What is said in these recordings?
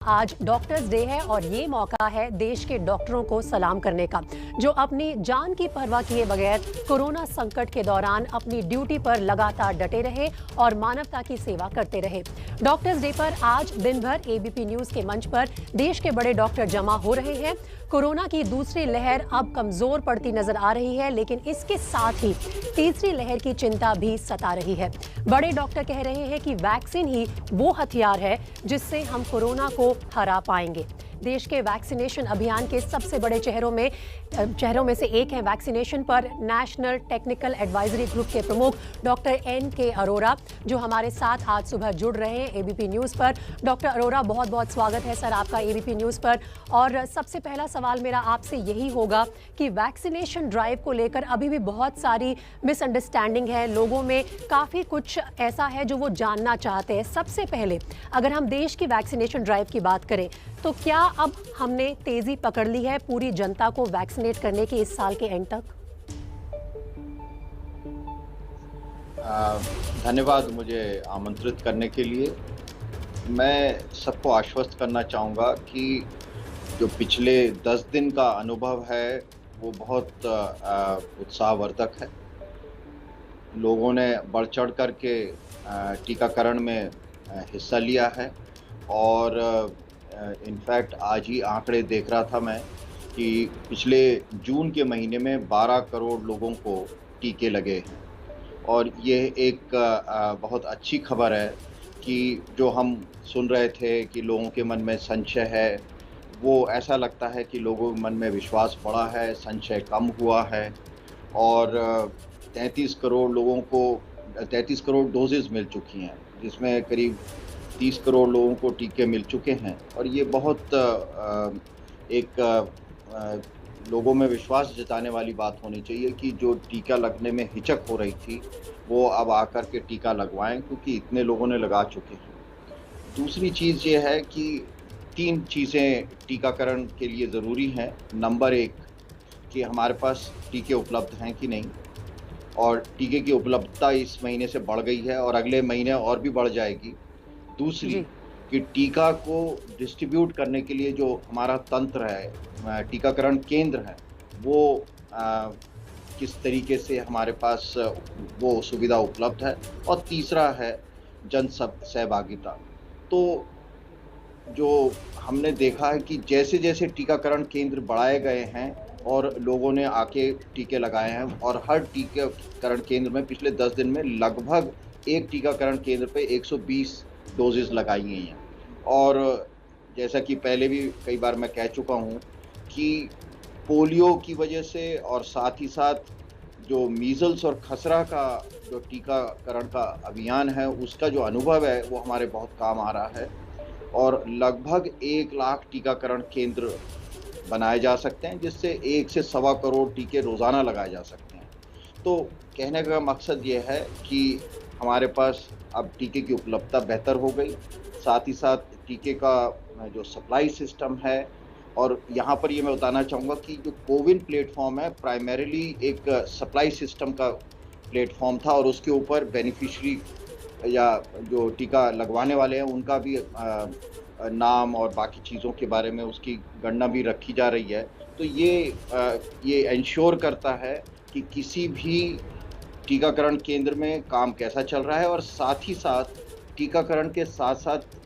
आज doctors day है और ये मौका है देश के डॉक्टरों को सलाम करने का, जो अपनी जान की परवाह किए बगैर कोरोना संकट के दौरान अपनी ड्यूटी पर लगातार डटे रहे और मानवता की सेवा करते रहे। डॉक्टर्स डे पर आज दिन भर एबीपी न्यूज के मंच पर देश के बड़े डॉक्टर जमा हो रहे हैं। कोरोना की दूसरी लहर अब कमजोर पड़ती नजर आ रही है, लेकिन इसके साथ ही तीसरी लहर की चिंता भी सता रही है। बड़े डॉक्टर कह रहे हैं कि वैक्सीन ही वो हथियार है जिससे हम कोरोना को हरा पाएंगे। देश के वैक्सीनेशन अभियान के सबसे बड़े चेहरों में से एक है वैक्सीनेशन पर नेशनल टेक्निकल एडवाइजरी ग्रुप के प्रमुख डॉक्टर एन.के. अरोरा, जो हमारे साथ आज सुबह जुड़ रहे हैं एबीपी न्यूज़ पर। डॉक्टर अरोरा, बहुत बहुत स्वागत है सर आपका एबीपी न्यूज़ पर। और सबसे पहला सवाल मेरा आपसे यही होगा कि वैक्सीनेशन ड्राइव को लेकर अभी भी बहुत सारी मिसअंडरस्टैंडिंग है, लोगों में काफ़ी कुछ ऐसा है जो वो जानना चाहते हैं। सबसे पहले अगर हम देश की वैक्सीनेशन ड्राइव की बात करें तो क्या अब हमने तेजी पकड़ ली है पूरी जनता को वैक्सीनेट करने की इस साल के एंड तक? धन्यवाद मुझे आमंत्रित करने के लिए। मैं सबको आश्वस्त करना चाहूँगा कि जो पिछले 10 दिन का अनुभव है वो बहुत उत्साहवर्धक है। लोगों ने बढ़ चढ़ कर के टीकाकरण में हिस्सा लिया है और इनफैक्ट आज ही आंकड़े देख रहा था मैं कि पिछले जून के महीने में 12 करोड़ लोगों को टीके लगे हैं और ये एक बहुत अच्छी खबर है कि जो हम सुन रहे थे कि लोगों के मन में संशय है, वो ऐसा लगता है कि लोगों के मन में विश्वास बढ़ा है, संशय कम हुआ है और 33 करोड़ लोगों को 33 करोड़ डोजेज़ मिल चुकी हैं, जिसमें करीब 30 करोड़ लोगों को टीके मिल चुके हैं और ये बहुत लोगों में विश्वास जताने वाली बात होनी चाहिए कि जो टीका लगने में हिचक हो रही थी वो अब आकर के टीका लगवाएं, क्योंकि इतने लोगों ने लगा चुके हैं। दूसरी चीज़ ये है कि 3 चीज़ें टीकाकरण के लिए ज़रूरी हैं। नंबर 1 कि हमारे पास टीके उपलब्ध हैं कि नहीं, और टीके की उपलब्धता इस महीने से बढ़ गई है और अगले महीने और भी बढ़ जाएगी। दूसरी कि टीका को डिस्ट्रीब्यूट करने के लिए जो हमारा तंत्र है, टीकाकरण केंद्र है, वो किस तरीके से हमारे पास वो सुविधा उपलब्ध है। और तीसरा है सहभागिता। तो जो हमने देखा है कि जैसे-जैसे टीकाकरण केंद्र बढ़ाए गए हैं और लोगों ने आके टीके लगाए हैं और हर टीकाकरण केंद्र में पिछले 10 दिन में लगभग एक टीकाकरण केंद्र पे 120 डोजेज़ लगाई गई हैं। और जैसा कि पहले भी कई बार मैं कह चुका हूँ कि पोलियो की वजह से और साथ ही साथ जो मीज़ल्स और खसरा का जो टीकाकरण का अभियान है, उसका जो अनुभव है वो हमारे बहुत काम आ रहा है और लगभग 1 लाख टीकाकरण केंद्र बनाए जा सकते हैं, जिससे 1 से सवा करोड़ टीके रोज़ाना लगाए जा सकते हैं। तो कहने का मकसद ये है कि हमारे पास अब टीके की उपलब्धता बेहतर हो गई, साथ ही साथ टीके का जो सप्लाई सिस्टम है, और यहाँ पर ये मैं बताना चाहूँगा कि जो कोविन प्लेटफॉर्म है प्राइमरीली एक सप्लाई सिस्टम का प्लेटफॉर्म था और उसके ऊपर बेनिफिशरी या जो टीका लगवाने वाले हैं उनका भी नाम और बाकी चीज़ों के बारे में उसकी गणना भी रखी जा रही है। तो ये एंश्योर करता है कि किसी भी टीकाकरण केंद्र में काम कैसा चल रहा है और साथ ही साथ टीकाकरण के साथ-साथ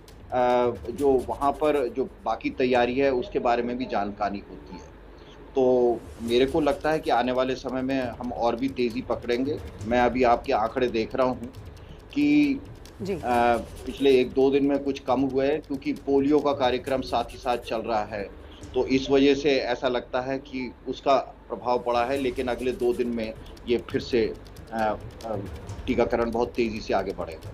जो वहाँ पर जो बाकी तैयारी है उसके बारे में भी जानकारी होती है। तो मेरे को लगता है कि आने वाले समय में हम और भी तेज़ी पकड़ेंगे। मैं अभी आपके आंकड़े देख रहा हूँ कि पिछले 1-2 दिन में कुछ कम हुए हैं, क्योंकि पोलियो का कार्यक्रम साथ ही साथ चल रहा है। तो इस वजह से ऐसा लगता है कि उसका प्रभाव पड़ा है, लेकिन अगले 2 दिन में ये फिर से टीकाकरण बहुत तेज़ी से आगे बढ़ेगा।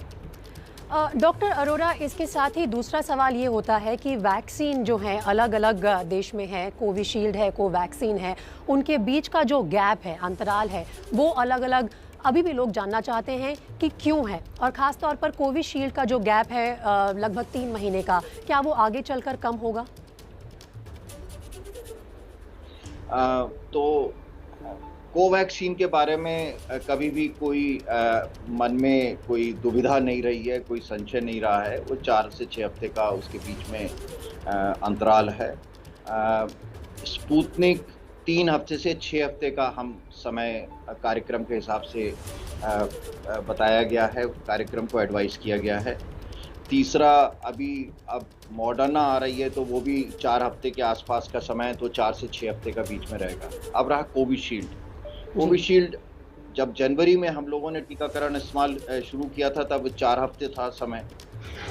डॉक्टर अरोरा, इसके साथ ही दूसरा सवाल ये होता है कि वैक्सीन जो है अलग-अलग देश में है, कोविशील्ड है, कोवैक्सीन है, उनके बीच का जो गैप है, अंतराल है, वो अलग-अलग अभी भी लोग जानना चाहते हैं कि क्यों है, और ख़ास तौर पर कोविशील्ड का जो गैप है लगभग 3 महीने का, क्या वो आगे चलकर कम होगा? तो कोवैक्सीन के बारे में कभी भी कोई मन में कोई दुविधा नहीं रही है, कोई संशय नहीं रहा है। वो 4 से 6 हफ्ते का उसके बीच में अंतराल है। स्पुतनिक 3 हफ्ते से 6 हफ्ते का हम समय कार्यक्रम के हिसाब से बताया गया है, कार्यक्रम को एडवाइस किया गया है। तीसरा अब मॉडर्ना आ रही है, तो वो भी 4 हफ्ते के आसपास का समय है, तो 4 से 6 हफ्ते का बीच में रहेगा। अब रहा कोविशील्ड। कोविशील्ड जब जनवरी में हम लोगों ने टीकाकरण इस्तेमाल शुरू किया था, तब 4 हफ्ते था समय,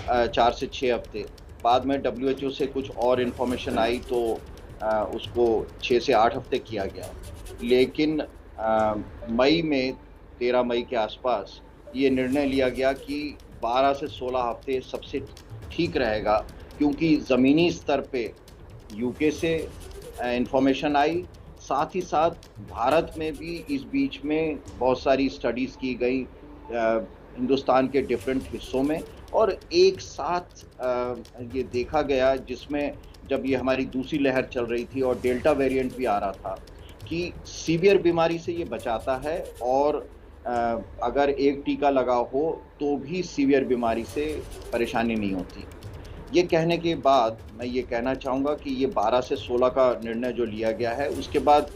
4 से 6 हफ्ते। बाद में WHO से कुछ और इन्फॉर्मेशन आई, तो उसको 6 से 8 हफ्ते किया गया। लेकिन मई में 13 मई के आसपास ये निर्णय लिया गया कि 12 से 16 हफ्ते सबसे ठीक रहेगा, क्योंकि ज़मीनी स्तर पे यूके से इन्फॉर्मेशन आई, साथ ही साथ भारत में भी इस बीच में बहुत सारी स्टडीज़ की गई हिंदुस्तान के डिफरेंट हिस्सों में, और एक साथ ये देखा गया, जिसमें जब ये हमारी दूसरी लहर चल रही थी और डेल्टा वेरिएंट भी आ रहा था, कि सीवियर बीमारी से ये बचाता है, और अगर एक टीका लगा हो तो भी सीवियर बीमारी से परेशानी नहीं होती। ये कहने के बाद मैं ये कहना चाहूँगा कि ये 12 से 16 का निर्णय जो लिया गया है, उसके बाद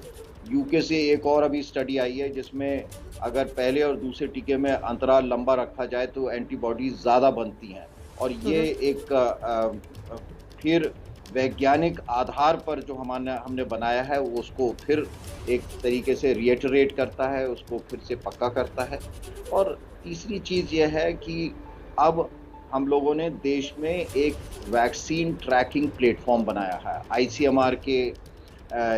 यूके से एक और अभी स्टडी आई है, जिसमें अगर पहले और दूसरे टीके में अंतराल लंबा रखा जाए तो एंटीबॉडीज़ ज़्यादा बनती हैं, और ये एक फिर वैज्ञानिक आधार पर जो हमने बनाया है, वो उसको फिर एक तरीके से रिएटरेट करता है, उसको फिर से पक्का करता है। और तीसरी चीज़ ये है कि अब हम लोगों ने देश में एक वैक्सीन ट्रैकिंग प्लेटफॉर्म बनाया है, ICMR के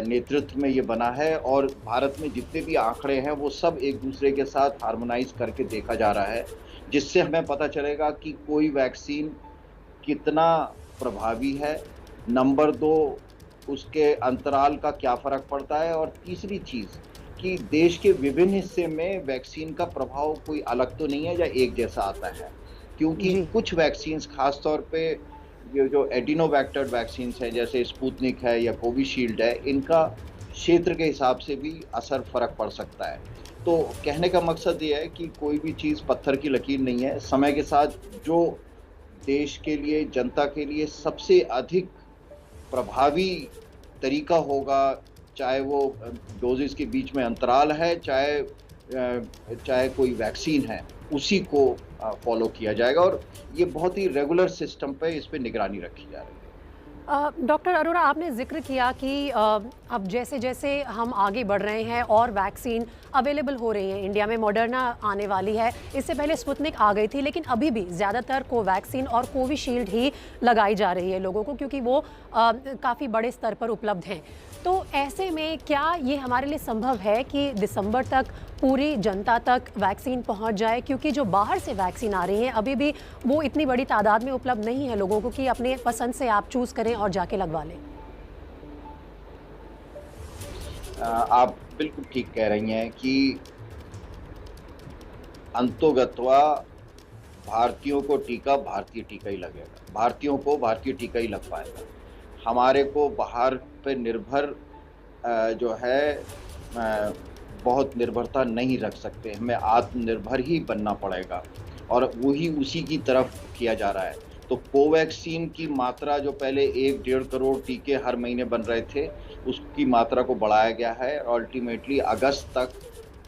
नेतृत्व में ये बना है, और भारत में जितने भी आंकड़े हैं वो सब एक दूसरे के साथ हार्मोनाइज करके देखा जा रहा है, जिससे हमें पता चलेगा कि कोई वैक्सीन कितना प्रभावी है, नंबर 2 उसके अंतराल का क्या फ़र्क पड़ता है, और तीसरी चीज़ कि देश के विभिन्न हिस्से में वैक्सीन का प्रभाव कोई अलग तो नहीं है या एक जैसा आता है, क्योंकि कुछ वैक्सीन्स खास तौर पे ये जो एडिनोवेक्टर वैक्सीन्स हैं, जैसे स्पुतनिक है या कोविशील्ड है, इनका क्षेत्र के हिसाब से भी फ़र्क पड़ सकता है। तो कहने का मकसद ये है कि कोई भी चीज़ पत्थर की लकीर नहीं है। समय के साथ जो देश के लिए, जनता के लिए सबसे अधिक प्रभावी तरीका होगा, चाहे वो डोजेस के बीच में अंतराल है, चाहे कोई वैक्सीन है, उसी को फॉलो किया जाएगा, और ये बहुत ही रेगुलर सिस्टम पे इस पे निगरानी रखी जा रही है। डॉक्टर अरोरा, आपने जिक्र किया कि अब जैसे जैसे हम आगे बढ़ रहे हैं और वैक्सीन अवेलेबल हो रही है, इंडिया में मॉडर्ना आने वाली है, इससे पहले स्पुतनिक आ गई थी, लेकिन अभी भी ज़्यादातर कोवैक्सीन और कोविशील्ड ही लगाई जा रही है लोगों को, क्योंकि वो काफ़ी बड़े स्तर पर उपलब्ध हैं। तो ऐसे में क्या ये हमारे लिए संभव है कि दिसंबर तक पूरी जनता तक वैक्सीन पहुंच जाए, क्योंकि जो बाहर से वैक्सीन आ रही हैं अभी भी वो इतनी बड़ी तादाद में उपलब्ध नहीं है लोगों को कि अपने पसंद से आप चूज़ करें और जाके लगवा लें? आप बिल्कुल ठीक कह रही हैं कि अंतोगत्वा भारतीयों को टीका भारतीय टीका ही लगेगा, भारतीयों को भारतीय टीका ही लग पाएगा। हमारे को बाहर पे निर्भर जो है बहुत निर्भरता नहीं रख सकते, हमें आत्मनिर्भर ही बनना पड़ेगा, और वही उसी की तरफ किया जा रहा है। तो कोवैक्सीन की मात्रा जो पहले 1-1.5 करोड़ टीके हर महीने बन रहे थे, उसकी मात्रा को बढ़ाया गया है, और अल्टीमेटली अगस्त तक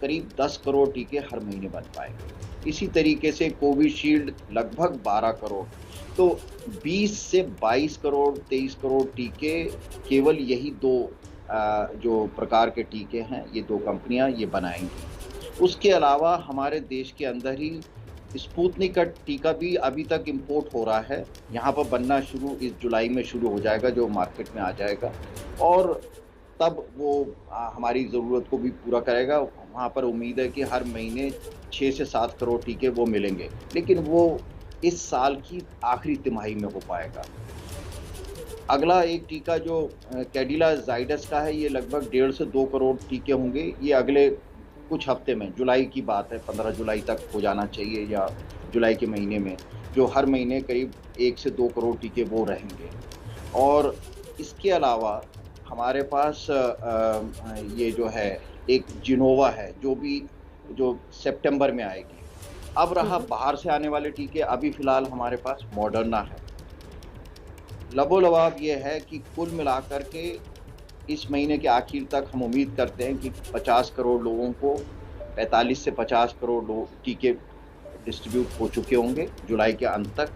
करीब 10 करोड़ टीके हर महीने बन पाएंगे। इसी तरीके से कोविशील्ड लगभग 12 करोड़, तो 20 से 22 करोड़ 23 करोड़ टीके केवल यही दो जो प्रकार के टीके हैं, ये 2 कंपनियां ये बनाएंगी। उसके अलावा हमारे देश के अंदर ही स्पुतनिक का टीका भी अभी तक इंपोर्ट हो रहा है, यहाँ पर बनना इस जुलाई में शुरू हो जाएगा, जो मार्केट में आ जाएगा, और तब वो हमारी ज़रूरत को भी पूरा करेगा। वहाँ पर उम्मीद है कि हर महीने 6 से 7 करोड़ टीके वो मिलेंगे, लेकिन वो इस साल की आखिरी तिमाही में हो पाएगा। अगला एक टीका जो कैडिला जाइडस का है, ये लगभग 1.5 से 2 करोड़ टीके होंगे। ये अगले कुछ हफ्ते में, जुलाई की बात है, 15 जुलाई तक हो जाना चाहिए, या जुलाई के महीने में, जो हर महीने करीब 1 से 2 करोड़ टीके वो रहेंगे। और इसके अलावा हमारे पास ये जो है एक जिनोवा है जो सितंबर में आएगी। अब रहा हम्म। बाहर से आने वाले टीके, अभी फ़िलहाल हमारे पास मॉडर्ना है। लबोलबाब ये है कि कुल मिलाकर के इस महीने के आखिर तक हम उम्मीद करते हैं कि 50 करोड़ लोगों को 45 से 50 करोड़ लोग टीके डिस्ट्रीब्यूट हो चुके होंगे जुलाई के अंत तक,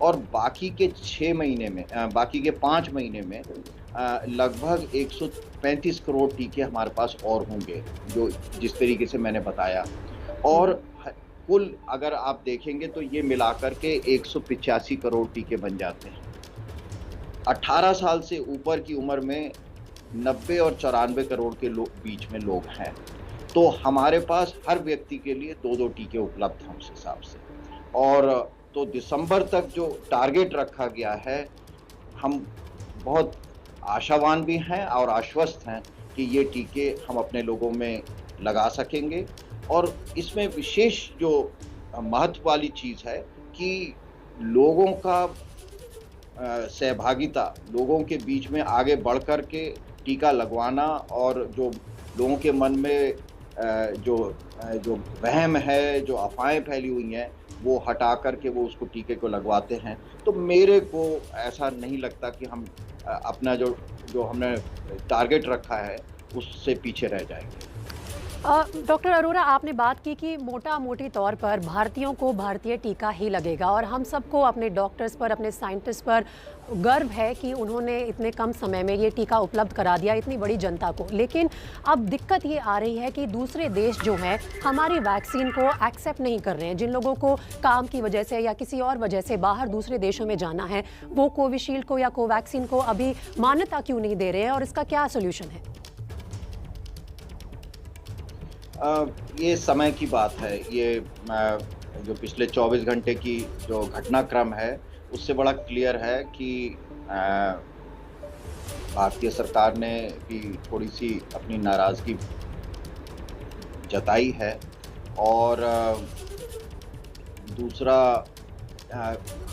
और बाकी के 6 महीने में बाकी के 5 महीने में लगभग 135 करोड़ टीके हमारे पास और होंगे, जो जिस तरीके से मैंने बताया। और हम्म। कुल अगर आप देखेंगे तो ये मिलाकर के 185 करोड़ टीके बन जाते हैं। 18 साल से ऊपर की उम्र में 90 और 94 करोड़ के बीच में लोग हैं। तो हमारे पास हर व्यक्ति के लिए 2-2 टीके उपलब्ध हैं उस हिसाब से। और तो दिसंबर तक जो टारगेट रखा गया है, हम बहुत आशावान भी हैं और आश्वस्त हैं कि ये टीके हम अपने लोगों में लगा सकेंगे। और इसमें विशेष जो महत्व वाली चीज़ है कि लोगों का सहभागिता, लोगों के बीच में आगे बढ़ कर के टीका लगवाना, और जो लोगों के मन में जो वहम है, जो अफ़वाहें फैली हुई हैं, वो हटा कर के वो उसको टीके को लगवाते हैं। तो मेरे को ऐसा नहीं लगता कि हम अपना जो हमने टारगेट रखा है, उससे पीछे रह जाएँगे। डॉक्टर अरोरा, आपने बात की कि मोटा-मोटी तौर पर भारतीयों को भारतीय टीका ही लगेगा और हम सबको अपने डॉक्टर्स पर, अपने साइंटिस्ट पर गर्व है कि उन्होंने इतने कम समय में ये टीका उपलब्ध करा दिया इतनी बड़ी जनता को। लेकिन अब दिक्कत ये आ रही है कि दूसरे देश जो हैं हमारी वैक्सीन को एक्सेप्ट नहीं कर रहे हैं। जिन लोगों को काम की वजह से या किसी और वजह से बाहर दूसरे देशों में जाना है, वो कोविशील्ड को या कोवैक्सीन को अभी मान्यता क्यों नहीं दे रहे हैं और इसका क्या सोल्यूशन है? ये समय की बात है। ये जो पिछले 24 घंटे की जो घटनाक्रम है, उससे बड़ा क्लियर है कि भारतीय सरकार ने भी थोड़ी-सी अपनी नाराज़गी जताई है। और दूसरा,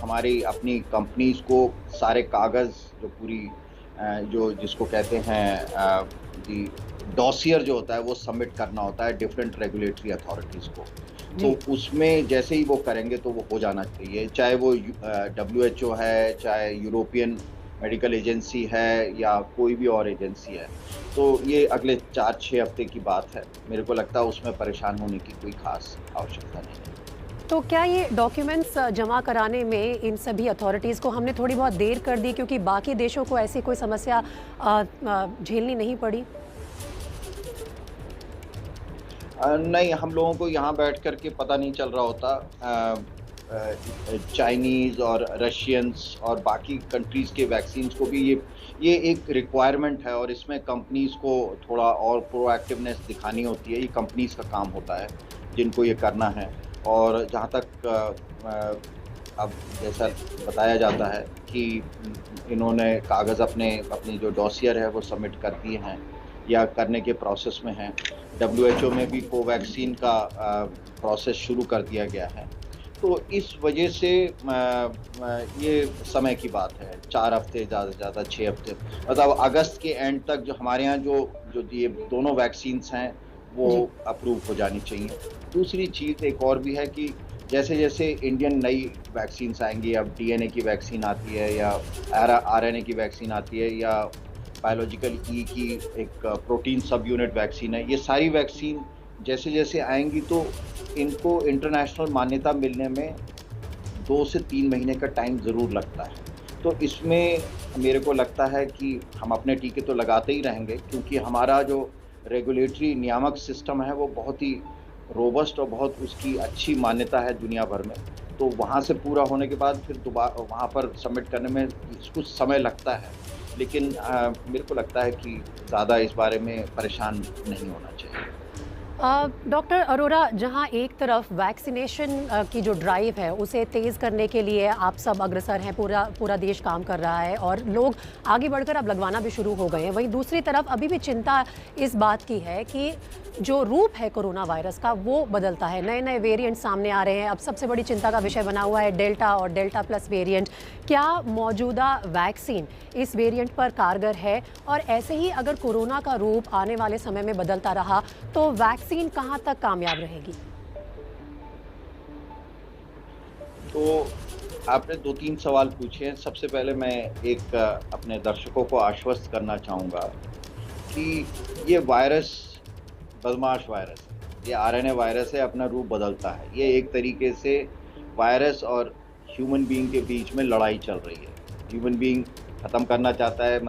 हमारी अपनी कंपनीज़ को सारे कागज़ जो पूरी जो जिसको कहते हैं दी डॉसियर जो होता है, वो सबमिट करना होता है डिफरेंट रेगुलेटरी अथॉरिटीज़ को। जी। तो उसमें जैसे ही वो करेंगे तो वो हो जाना चाहिए, चाहे वो WHO है, चाहे यूरोपियन मेडिकल एजेंसी है, या कोई भी और एजेंसी है। तो ये अगले 4-6 हफ्ते की बात है। मेरे को लगता है उसमें परेशान होने की कोई ख़ास आवश्यकता नहीं है। तो क्या ये डॉक्यूमेंट्स जमा कराने में इन सभी अथॉरिटीज़ को हमने थोड़ी बहुत देर कर दी क्योंकि बाकी देशों को ऐसी कोई समस्या झेलनी नहीं पड़ी? नहीं, हम लोगों को यहाँ बैठ कर के पता नहीं चल रहा होता। चाइनीज़ और रशियंस और बाकी कंट्रीज़ के वैक्सीन्स को भी ये एक रिक्वायरमेंट है, और इसमें कंपनीज़ को थोड़ा और प्रोएक्टिवनेस दिखानी होती है। ये कंपनीज़ का काम होता है जिनको ये करना है। और जहाँ तक अब जैसा बताया जाता है कि इन्होंने कागज़ अपनी जो डॉसियर है वो सबमिट कर दिए हैं या करने के प्रोसेस में हैं। WHO में भी कोवैक्सीन का प्रोसेस शुरू कर दिया गया है। तो इस वजह से ये समय की बात है, 4 हफ्ते, ज़्यादा से ज़्यादा 6 हफ्ते, मतलब अगस्त के एंड तक जो हमारे यहाँ जो ये दोनों वैक्सीन्स हैं वो अप्रूव हो जानी चाहिए। दूसरी चीज़ एक और भी है कि जैसे-जैसे इंडियन नई वैक्सीन्स आएँगी, अब DNA की वैक्सीन आती है या RNA की वैक्सीन आती है, या बायोलॉजिकल ई की एक प्रोटीन सब यूनिट वैक्सीन है, ये सारी वैक्सीन जैसे-जैसे आएँगी तो इनको इंटरनेशनल मान्यता मिलने में 2 से 3 महीने का टाइम ज़रूर लगता है। तो इसमें मेरे को लगता है कि हम अपने टीके तो लगाते ही रहेंगे, क्योंकि हमारा जो रेगुलेटरी नियामक सिस्टम है वो बहुत ही रोबस्ट और बहुत उसकी अच्छी मान्यता है दुनिया भर में। तो वहाँ से पूरा होने के बाद फिर दोबारा वहाँ पर सबमिट करने में कुछ समय लगता है। लेकिन मेरे को लगता है कि ज़्यादा इस बारे में परेशान नहीं होना चाहिए। डॉक्टर अरोरा, जहां एक तरफ वैक्सीनेशन की जो ड्राइव है उसे तेज़ करने के लिए आप सब अग्रसर हैं, पूरा देश काम कर रहा है और लोग आगे बढ़कर अब लगवाना भी शुरू हो गए हैं, वहीं दूसरी तरफ अभी भी चिंता इस बात की है कि जो रूप है कोरोना वायरस का वो बदलता है, नए नए वेरिएंट सामने आ रहे हैं। अब सबसे बड़ी चिंता का विषय बना हुआ है डेल्टा और डेल्टा प्लस वेरिएंट। क्या मौजूदा वैक्सीन इस वेरिएंट पर कारगर है? और ऐसे ही अगर कोरोना का रूप आने वाले समय में बदलता रहा तो वैक्सीन कहां तक कामयाब रहेगी? तो आपने 2-3 सवाल पूछे हैं। सबसे पहले मैं एक अपने दर्शकों को आश्वस्त करना चाहूँगा कि ये वायरस बदमाश वायरस है, ये आरएनए वायरस है, अपना रूप बदलता है। ये एक तरीके से वायरस और ह्यूमन बीइंग के बीच में लड़ाई चल रही है। ह्यूमन बीइंग ख़त्म करना चाहता है,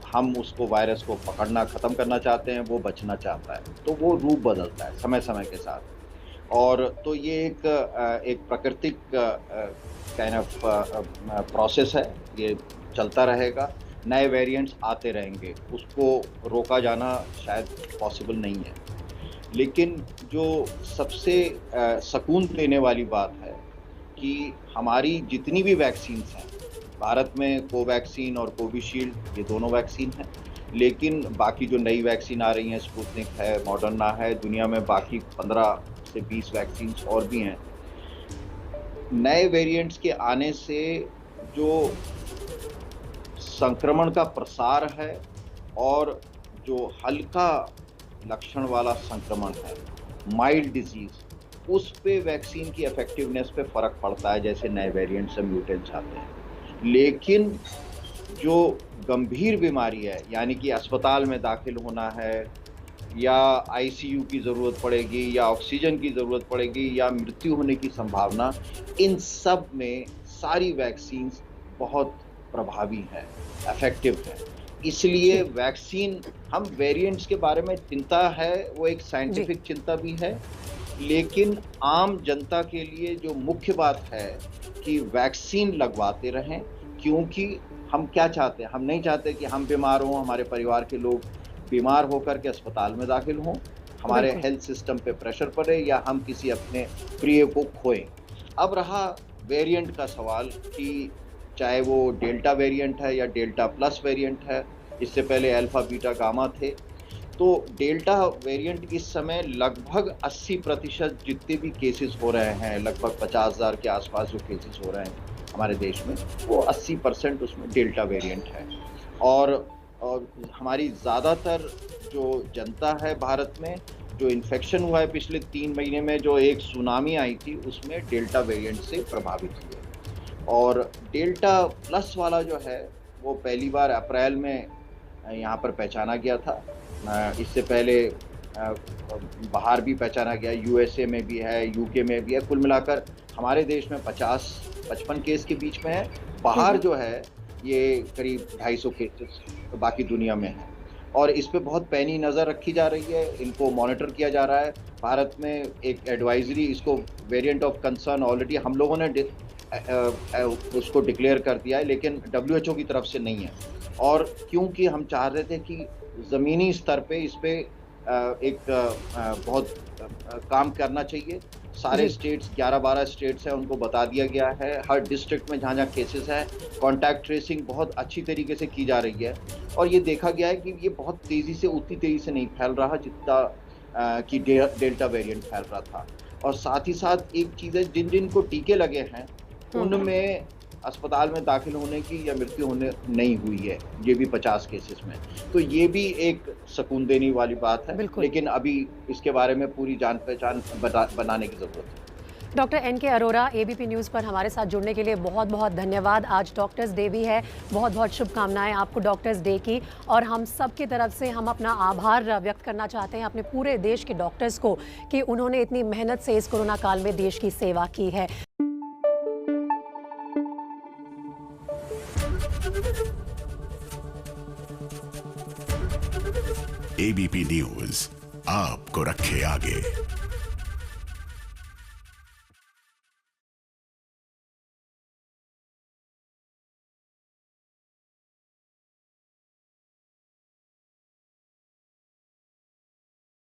हम उसको वायरस को पकड़ना ख़त्म करना चाहते हैं, वो बचना चाहता है। तो वो रूप बदलता है समय समय के साथ। और तो ये एक प्राकृतिक काइंड ऑफ प्रोसेस है, ये चलता रहेगा। नए वेरिएंट्स आते रहेंगे, उसको रोका जाना शायद पॉसिबल नहीं है। लेकिन जो सबसे सुकून देने वाली बात है कि हमारी जितनी भी वैक्सीन्स हैं, भारत में कोवैक्सीन और कोविशील्ड ये दोनों वैक्सीन हैं, लेकिन बाकी जो नई वैक्सीन आ रही हैं, स्पुतनिक है, मॉडर्ना है, दुनिया में बाकी 15 से 20 वैक्सीन्स और भी हैं। नए वेरिएंट्स के आने से जो संक्रमण का प्रसार है और जो हल्का लक्षण वाला संक्रमण है, माइल्ड डिजीज़, उस पे वैक्सीन की इफेक्टिवनेस पे फ़र्क पड़ता है जैसे नए वेरिएंट्स से म्यूटेंट्स आते हैं। लेकिन जो गंभीर बीमारी है, यानी कि अस्पताल में दाखिल होना है या आईसीयू की ज़रूरत पड़ेगी या ऑक्सीजन की ज़रूरत पड़ेगी या मृत्यु होने की संभावना, इन सब में सारी वैक्सीन्स बहुत प्रभावी है, इफेक्टिव है। इसलिए वैक्सीन, हम वेरिएंट्स के बारे में चिंता है, वो एक साइंटिफिक चिंता भी है, लेकिन आम जनता के लिए जो मुख्य बात है कि वैक्सीन लगवाते रहें। क्योंकि हम क्या चाहते हैं? हम नहीं चाहते कि हम बीमार हों, हमारे परिवार के लोग बीमार होकर के अस्पताल में दाखिल हों, हमारे हेल्थ सिस्टम पे प्रेशर पड़े या हम किसी अपने प्रिय को खोएं। अब रहा वेरिएंट का सवाल कि चाहे वो डेल्टा वेरिएंट है या डेल्टा प्लस वेरिएंट है, इससे पहले अल्फा बीटा गामा थे। तो डेल्टा वेरिएंट इस समय लगभग 80% जितने भी केसेस हो रहे हैं, लगभग 50,000 के आसपास जो केसेस हो रहे हैं हमारे देश में, वो 80% उसमें डेल्टा वेरिएंट है। और हमारी ज़्यादातर जो जनता है भारत में, जो इन्फेक्शन हुआ है पिछले 3 महीने में, जो एक सुनामी आई थी, उसमें डेल्टा वेरिएंट से प्रभावित हुए। और डेल्टा प्लस वाला जो है वो पहली बार अप्रैल में यहाँ पर पहचाना गया था। इससे पहले बाहर भी पहचाना गया, यूएसए में भी है, यूके में भी है। कुल मिलाकर हमारे देश में 50-55 केस के बीच में है। बाहर जो है ये करीब 250 केसेस बाकी दुनिया में है। और इस पे बहुत पैनी नज़र रखी जा रही है, इनको मॉनिटर किया जा रहा है। भारत में एक एडवाइजरी, इसको वेरिएंट ऑफ कंसर्न ऑलरेडी हम लोगों ने उसको डिक्लेयर कर दिया है, लेकिन WHO की तरफ से नहीं है। और क्योंकि हम चाह रहे थे कि ज़मीनी स्तर पे इस पे एक बहुत काम करना चाहिए। सारे स्टेट्स, 11-12 स्टेट्स हैं, उनको बता दिया गया है। हर डिस्ट्रिक्ट में जहाँ-जहाँ केसेस हैं, कॉन्टैक्ट ट्रेसिंग बहुत अच्छी तरीके से की जा रही है। और ये देखा गया है कि ये बहुत तेज़ी से, उतनी तेज़ी से नहीं फैल रहा जितना कि डेल्टा वेरिएंट फैल रहा था। और साथ ही साथ एक चीज़ है, जिन को टीके लगे हैं उनमें अस्पताल में दाखिल होने की या मृत्यु होने नहीं हुई है, ये भी 50 केसेस में। तो ये भी एक सुकून देने वाली बात है, लेकिन अभी इसके बारे में पूरी जान पहचान बनाने की ज़रूरत है। Doctor NK Arora, ABP news पर हमारे साथ जुड़ने के लिए बहुत बहुत धन्यवाद। आज डॉक्टर्स डे भी है, बहुत बहुत शुभकामनाएं आपको डॉक्टर्स डे की। और हम सब की तरफ से हम अपना आभार व्यक्त करना चाहते हैं अपने पूरे देश के डॉक्टर्स को कि उन्होंने इतनी मेहनत से इस कोरोना काल में देश की सेवा की है। ABP न्यूज़ आपको रखे आगे।